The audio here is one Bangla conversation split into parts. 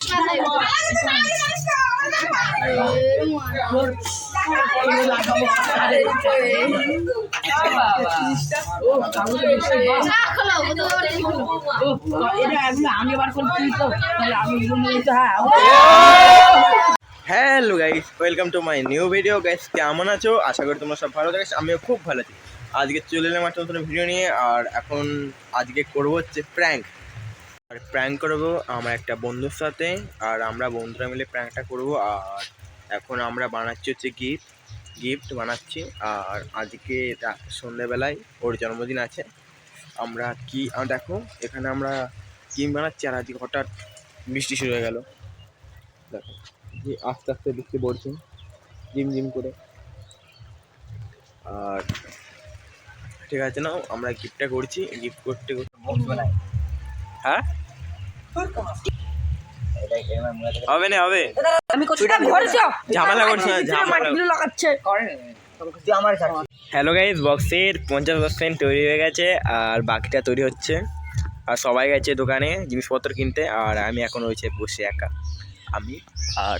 Hello guys, welcome to my new video. Guys কেমন আছো? আশা করি তোমরা সব ভালো থাকো। আমিও খুব ভালো আছি। আজকে চলে এলাম একটা নতুন ভিডিও নিয়ে। আর এখন আজকে করবো হচ্ছে প্র্যাঙ্ক। আর প্র্যাঙ্ক করবো আমার একটা বন্ধুর সাথে। আর আমরা বন্ধুরা মিলে প্র্যাঙ্কটা করবো। আর এখন আমরা বানাচ্ছি হচ্ছে গিফট বানাচ্ছি। আর আজকে সন্ধ্যেবেলায় ওর জন্মদিন আছে। আমরা দেখো এখানে আমরা গিফট বানাচ্ছি। আর আজকে হঠাৎ বৃষ্টি শুরু হয়ে গেল। দেখো আস্তে আস্তে বৃষ্টি পড়ছে ঝিমঝিম করে। আর ঠিক আছে, না আমরা গিফটটা করছি। গিফট করতে হ্যাঁ হবে না, হবে ঝামেলা করছে না, হ্যালো গাইস, বক্সের 50% তৈরি হয়ে গেছে আর বাকিটা তৈরি হচ্ছে। আর সবাই গেছে দোকানে জিনিসপত্র কিনতে। আর আমি এখন রয়েছে বসে একা, আমি আর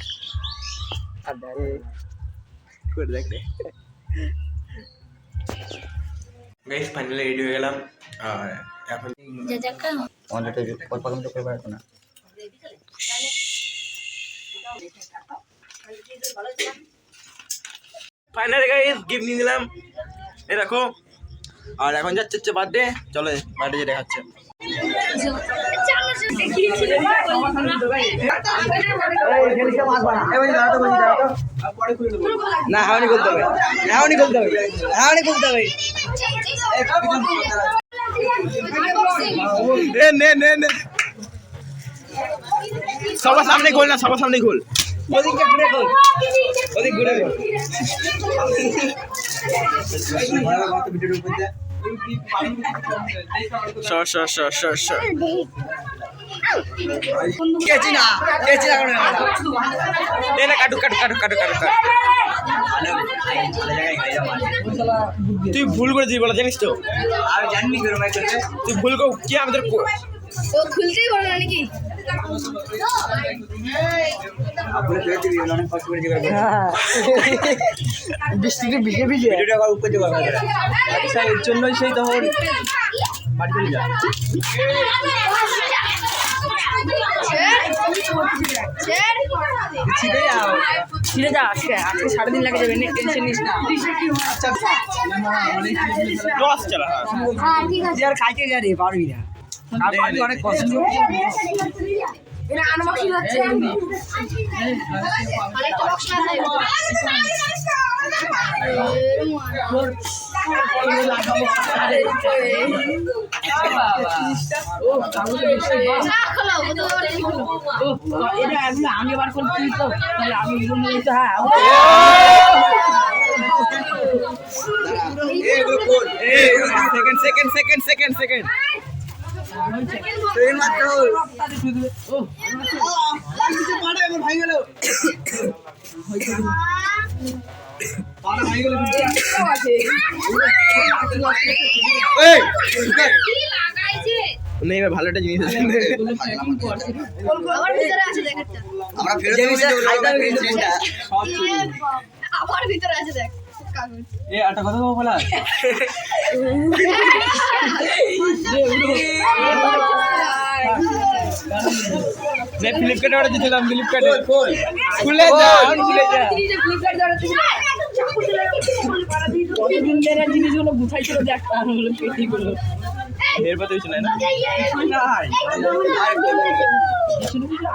গাইস ফাইনালি রেডি হয়ে গেলাম। আর এখন ফাইনালি গাইস গিফট নিয়ে নিলাম, এই দেখো। আর এখন যাচ্ছে হচ্ছে বার্থডে। চলো বার্থডে যে দেখাচ্ছে। না হাওনি করতে হবে, হাওনি করতে হবে, হাওনি করতে হবে। সবার সামনে খোল না, সবার সামনে খোল। ওদিকে ঘুরে খোল, ওদিকে ঘুরে খোল। তুই ভুল করে দিবি বলা জানিস তো? আমি জানি তুই ভুল কর কি আমাদের খুলতেই বলো নাকি? বৃষ্টিতে ভিজে ভিজে এর জন্যই সেই তখন বাড়ি চলে যা। ছিঁড়ে যা, আজকে সারাদিন লাগে যাবে, টেনশন নিস না। আর খাইতে গেলে পারবি না, অনেক পছন্দ। আমি এবার করছি তো, তাহলে আমি সেকেন্ড ভালোটা জিনিস আছে। আমার ভিতরে আছে দেখ। একটা কথা বলা ফ্লিপকার্টে অর্ডার দিয়েছিলাম, ফ্লিপকার্টে খুলে কতদিন ধরে জিনিসগুলো গুছাইছিল দেখ। পেটিগুলো এরপর তো কিছু নাই না,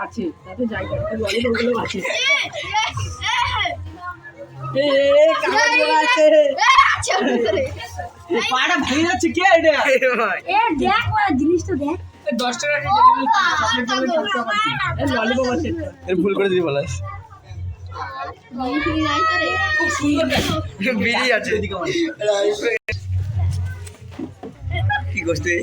আছে তাতে যাই ওগুলো আছে। পাটা ভেঙে যাচ্ছে কে? জিনিসটা দেখ 10 টাকা ভুল করে দিবি বলাস। খুব সুন্দর বেরিয়ে আছে কি করতে